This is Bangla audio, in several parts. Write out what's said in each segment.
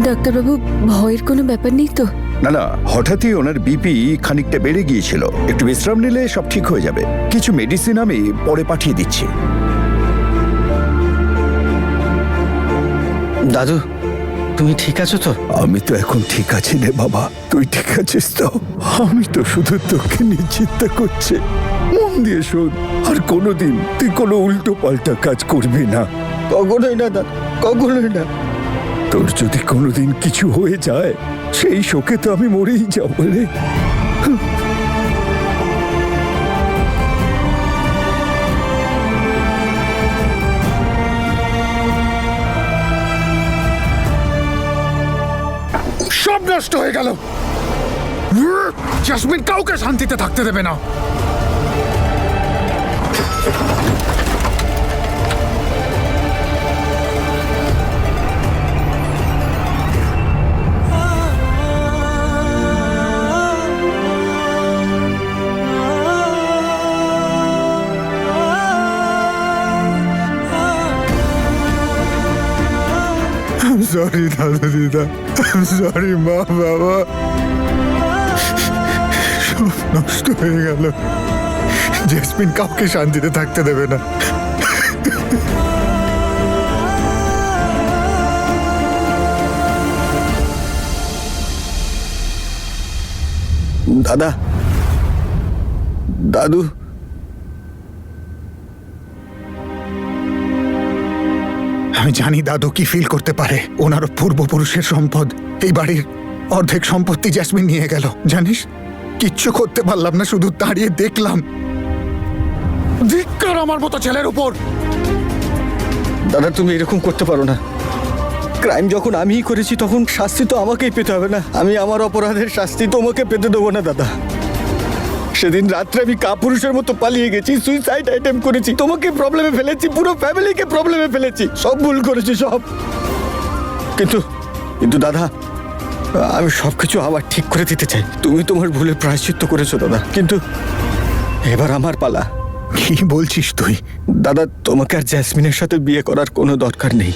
ডাক্তারবাবু, ভয়ের কোনো ব্যাপার নেই তো? না না, হঠাৎই ওনার বিপি খানিকটা বেড়ে গিয়েছিল। একটু বিশ্রাম নিলে সব ঠিক হয়ে যাবে। কিছু মেডিসিন আমি পরে পাঠিয়ে দিচ্ছি। দাদু, তুমি ঠিক আছো তো? আমি তো এখন ঠিক আছি রে বাবা, তুই ঠিক আছিস তো? আমি তো শুধু তোকে নিয়ে চিন্তা করছি। মন দিয়ে শোন, আর কোনোদিন তুই কোনো উল্টো পাল্টা কাজ করবি না। কখনোই না দাদু, কখনোই না। তোর যদি কোনোদিন কিছু হয়ে যায়, সেই শোকে তো আমি মরেই যাবো রে। সব নষ্ট হয়ে গেল। জাসমিন কাউকে শান্তিতে থাকতে দেবে না। সরি দাদা দিদা, সরি মা বাবা, সব নষ্ট হয়ে গেল। জেসমিন কাউকে শান্তিতে থাকতে দেবে না। দাদা, দাদু, আমি জানি দাদু কি ফিল করতে পারে। ওনারও পূর্বপুরুষের সম্পদ, এই বাড়ির অর্ধেক সম্পত্তি জেসমিন নিয়ে গেল। জানিস, কিচ্ছু করতে পারলাম না, শুধু দাঁড়িয়ে দেখলাম। ধিক্কার আমার মতো ছেলের উপর। দাদা, তুমি এরকম করতে পারো না। ক্রাইম যখন আমিই করেছি তখন শাস্তি তো আমাকেই পেতে হবে না? আমি আমার অপরাধের শাস্তি তোমাকে পেতে দেবো না দাদা। সেদিন রাত্রে আমি কাপুরুষের মতো পালিয়ে গেছি, সুইসাইড অ্যাটেম্প করেছি, তোমাকে প্রবলেমে ফেলেছি, পুরো ফ্যামিলিকে প্রবলেমে ফেলেছি, সব ভুল করেছি সব। কিন্তু দাদা, আমি সবকিছু আবার ঠিক করে দিতে চাই। তুমি তোমার ভুলের প্রায়শ্চিত্ত করেছো দাদা, কিন্তু এবার আমার পালা। কি বলছিস তুই? দাদা, তোমাকে আর জেসমিনের সাথে বিয়ে করার কোনো দরকার নেই।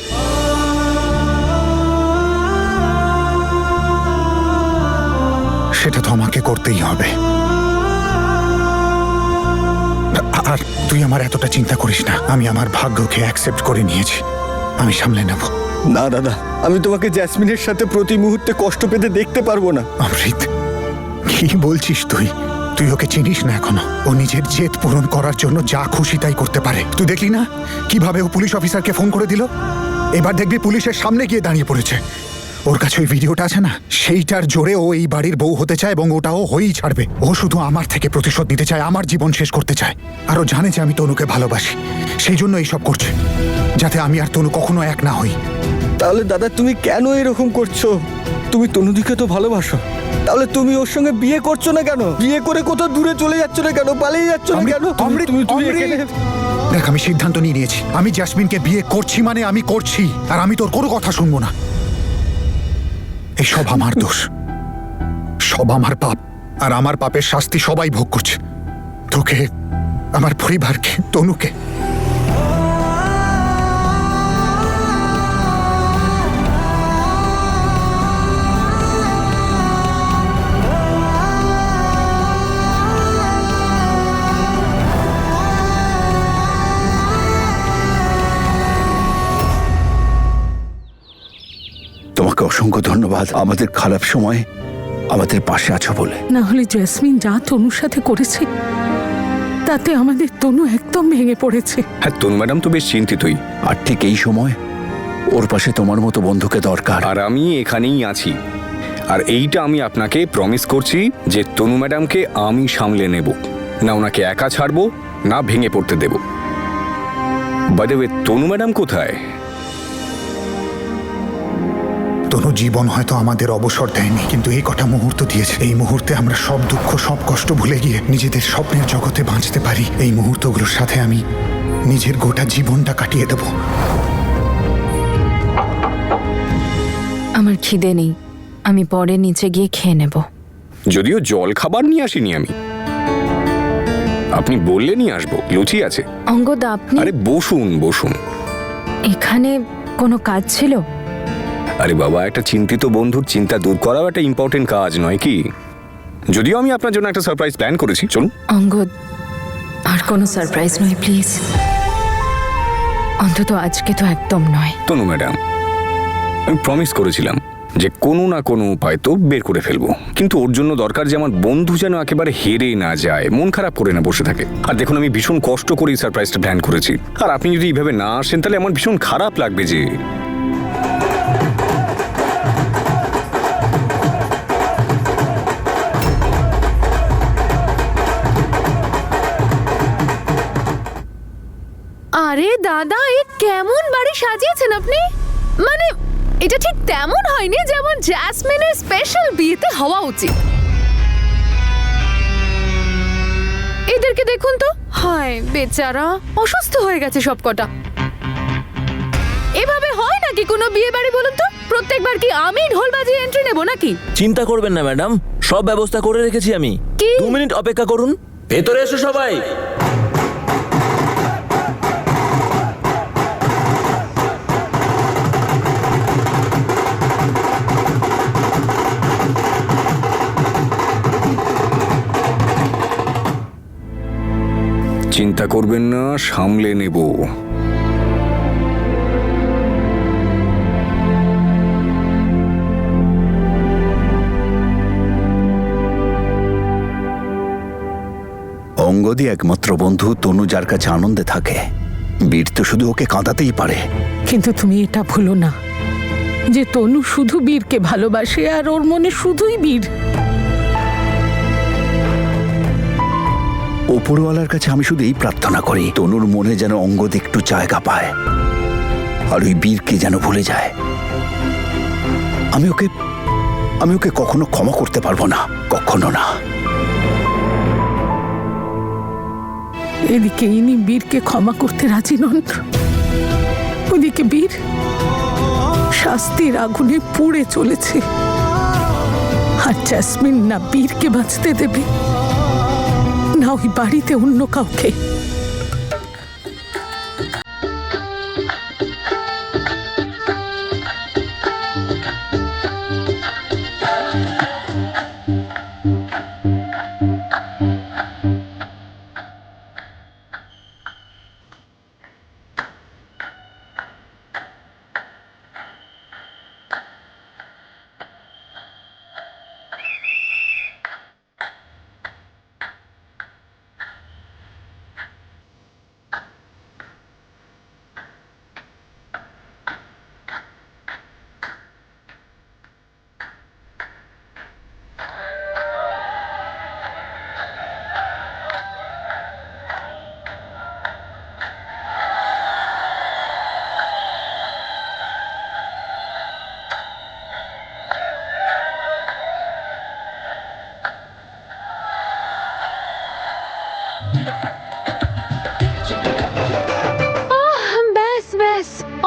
সেটা তো আমাকে করতেই হবে। আর তুই আমার এতটা চিন্তা করিস না, আমি আমার ভাগ্যকে অ্যাকসেপ্ট করে নিয়েছি, আমি সামলে নেব। না দাদা, আমি তোমাকে জেসমিনের সাথে প্রতি মুহূর্তে কষ্ট পেতে দেখতে পারবো না। অমৃত, কি বলছিস তুই? তুই ওকে চিনিস না এখনো। ও নিজের জেদ পূরণ করার জন্য যা খুশি তাই করতে পারে। তুই দেখলি না কিভাবে ও পুলিশ অফিসারকে ফোন করে দিল? এবার দেখবি পুলিশের সামনে গিয়ে দাঁড়িয়ে পড়েছে। ওর কাছে ওই ভিডিওটা আছে না, সেইটার জোরে ও এই বাড়ির বউ হতে চায় এবং ওটাও হয়েই ছাড়বে। ও শুধু আমার থেকে প্রতিশোধ নিতে চায়, আমার জীবন শেষ করতে চায়। আর ও জানে যে আমি তনুকে ভালোবাসি, সেই জন্য এইসব করছে, যাতে আমি আর তনু কখনো এক না হই। তাহলে দাদা, তুমি কেন এরকম করছো? তুমি তনুদিকে তো ভালোবাসো, তাহলে তুমি ওর সঙ্গে বিয়ে করছো না কেন? বিয়ে করে কোথাও দূরে চলে যাচ্ছ না কেন? পালিয়ে যাচ্ছ না কেন? দেখ, আমি সিদ্ধান্ত নিয়ে নিয়েছি। আমি জাসমিনকে বিয়ে করছি মানে আমি করছি, আর আমি তোর কোনো কথা শুনবো না। এই সব আমার দোষ, সব আমার পাপ, আর আমার পাপের শাস্তি সবাই ভোগ করছে। তোকে, আমার পরিবারকে, তনুকে। তোমাকে অসংখ্য ধন্যবাদ, আমাদের খারাপ সময় আমাদের পাশে আছো বলে। না হলে জেসমিন যা তনুর সাথে করেছে, তাতে আমাদের তনু একদম ভেঙে পড়েছে। হ্যাঁ, তনু ম্যাডাম তো বেশ চিন্তিতই। আর ঠিক এই সময় ওর পাশে তোমার মতো বন্ধুকে দরকার। আর আমি এখানেই আছি। আর এইটা আমি আপনাকে প্রমিস করছি যে তনু ম্যাডামকে আমি সামলে নেব, না ওনাকে একা ছাড়বো, না ভেঙে পড়তে দেব। By the way, Tanu madam কোথায়? তনু জীবন হয়তো আমাদের অবসর দেয়নি, কিন্তু এই কটা মুহূর্ত দিয়েছে। এই মুহূর্তে আমরা সব দুঃখ, সব কষ্ট ভুলে গিয়ে নিজেদের স্বপ্নের জগতে বাঁচতে পারি। এই মুহূর্তগুলোর সাথে আমি নিজের গোটা জীবনটা কাটিয়ে দেব। আমার খিদে নেই, আমি পরে নিচে গিয়ে খেয়ে নেব। যদিও জল খাবার নিয়ে আসিনি আমি, আপনি বললে নিয়ে আসবো, লুচি আছে। অঙ্গদা, আপনি আরে বসুন বসুন। এখানে কোনো কাজ ছিল? আরে বাবা, একটা চিন্তিত বন্ধুর চিন্তা দূর করাও একটা ইম্পর্টেন্ট কাজ নয় কি? যদিও আমি আপনার জন্য একটা সারপ্রাইজ প্ল্যান করেছি, চলুন। অঙ্গদ, আর কোনো সারপ্রাইজ নয় প্লিজ। অন্তত আজকে তো একদম নয়। তনু ম্যাডাম, আমি প্রমিস করেছিলাম যে কোনো না কোনো উপায় তো বের করে ফেলবো, কিন্তু ওর জন্য দরকার যে আমার বন্ধু যেন একেবারে হেরে না যায়, মন খারাপ করে না বসে থাকে। আর দেখুন, আমি ভীষণ কষ্ট করে সারপ্রাইজটা প্ল্যান করেছি, আর আপনি যদি এইভাবে না আসেন তাহলে আমার ভীষণ খারাপ লাগবে যে। আরে দাদা, এ কেমন বাড়ি সাজিয়েছেন আপনি! মানে এটা ঠিক তেমন হয়নি যেমন জ্যাসমিনের স্পেশাল বিয়েতে হওয়া উচিত। এদেরকে দেখুন তো, হায় বেচারা, অসুস্থ হয়ে গেছে সবকটা। এভাবে হয় নাকি কোনো বিয়ে বাড়ি বলুন তো? প্রত্যেকবার কি আমি ঢোল বাজিয়ে এন্ট্রি নেব নাকি? চিন্তা করবেন না ম্যাডাম, সব ব্যবস্থা করে রেখেছি আমি। কি? 2 মিনিট অপেক্ষা করুন, ভেতরে এসো সবাই। চিন্তা করবেন না, সামলে নেব। অঙ্গদই একমাত্র বন্ধু তনু, যার কাছে আনন্দে থাকে। বীর তো শুধু ওকে কাঁদাতেই পারে। কিন্তু তুমি এটা ভুলো না যে তনু শুধু বীরকে ভালোবাসে, আর ওর মনে শুধুই বীর। ওপরওয়ালার কাছে আমি শুধু এই প্রার্থনা করি, তনুর মনে যেন অঙ্গদ একটু জায়গা পায়, আর ওই বীরকে যেন ভুলে যায়। আমি ওকে কখনো ক্ষমা করতে পারবো না, কখনো না। এদিকে ইনি বীরকে ক্ষমা করতে রাজি নন, ওদিকে বীর শাস্তির আগুনে পুড়ে চলেছে। আর জ্যাসমিন না বীরকে বাঁচতে দেবে, না ওই বাড়িতে অন্য কাউকে।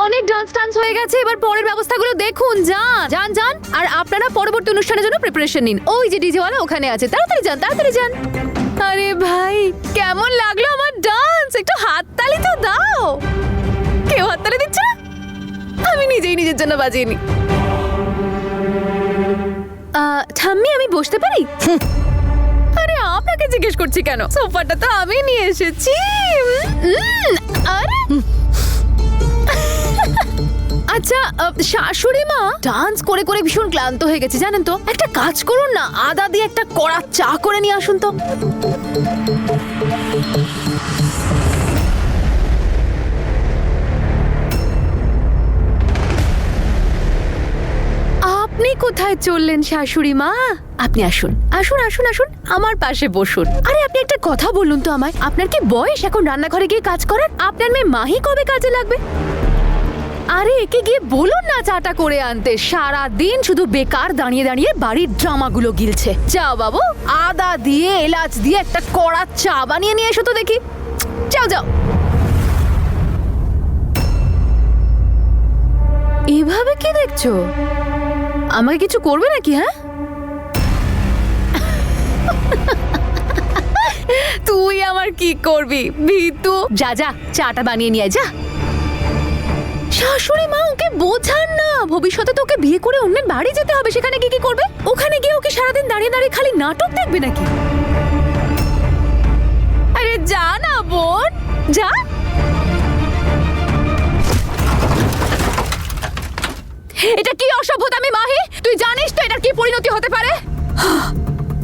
অনেক ডান্স হয়ে গেছে, এবার পরের ব্যবস্থাগুলো দেখুন। যান যান, আর আপনারা পরবর্তী অনুষ্ঠানের জন্য প্রিপারেশন নিন। ওই যে ডিজেওয়ালা ওখানে আছে, তাড়াতাড়ি যান। আরে ভাই, কেমন লাগলো আমার ডান্স? একটু হাততালি তো দাও। কেউ হাততালি দিচ্ছে না? আমি নিজেই নিজের জন্য বাজিয়ে নি। ঠাম্মি, আমি বসতে পারি? আরে আপনাকে জিজ্ঞেস করছি কেন? সোফাটা তো আমি নিয়ে এসেছি। আরে আচ্ছা, শাশুড়ি মা ডান্স করে করে ভীষণ ক্লান্ত হয়ে গেছে জানেন তো। একটা কাজ করুন না, আদা দিয়ে একটা কড়া চা করে নিয়ে আসুন তো। আপনি কোথায় চললেন শাশুড়ি মা? আপনি আসুন আসুন আসুন আসুন, আমার পাশে বসুন। আরে আপনি একটা কথা বলুন তো আমায়, আপনার কি বয়স এখন রান্নাঘরে গিয়ে কাজ করার? আপনার মেয়ে মাহি কবে কাজে লাগবে? আরে একে গিয়ে বলুন না চাটা করে আনতে। সারা দিন শুধু বেকার দাঁড়িয়ে দাঁড়িয়ে বাড়ির ড্রামাগুলো গিলছে। যাও বাবু, আদা দিয়ে এলাচ দিয়ে একটা কড়া চা বানিয়ে নিয়ে এসো তো দেখি। যাও যাও। এভাবে কি দেখছো? আমাকে কিছু করবে নাকি? হ্যাঁ, তুই আমার কি করবি ভিতু? যা যা, চাটা বানিয়ে নিয়ে যা। শাশুড়ি মা ওকে বোঝান না, ভবিষ্যতে তো ওকে বিয়ে করে অন্যের বাড়ি যেতে হবে, সেখানে গিয়ে কি করবে? ওখানে গিয়ে ওকে সারাদিন দাঁড়িয়ে দাঁড়িয়ে খালি নাটক দেখবে নাকি? আরে যা না বোন, যা। এটা কি অসভ্যতামি মাহি? তুই জানিস তো এটার কি পরিণতি হতে পারে?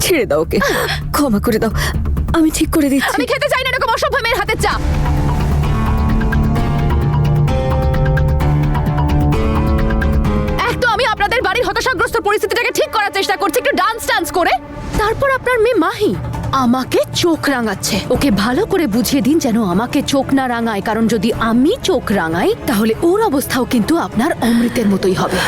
ছেড়ে দাও ওকে, ক্ষমা করে দাও, আমি ঠিক করে দিচ্ছি। আমি খেতে চাই না এরকম অসভ্য মেয়ের হাতের চা। এক তো আমি আপনাদের বাড়ির হতাশাগ্রস্ত পরিস্থিতিটাকে ঠিক করার চেষ্টা করছি একটু ডান্স করে, তারপর আপনার মেয়ে মাহি আমাকে চোখ রাঙাচ্ছে। ওকে ভালো করে বুঝিয়ে দিন যেন আমাকে চোখ না রাঙায়, কারণ যদি আমি চোখ রাঙাই তাহলে ওর অবস্থাও কিন্তু আপনার অমৃতের মতোই হবে।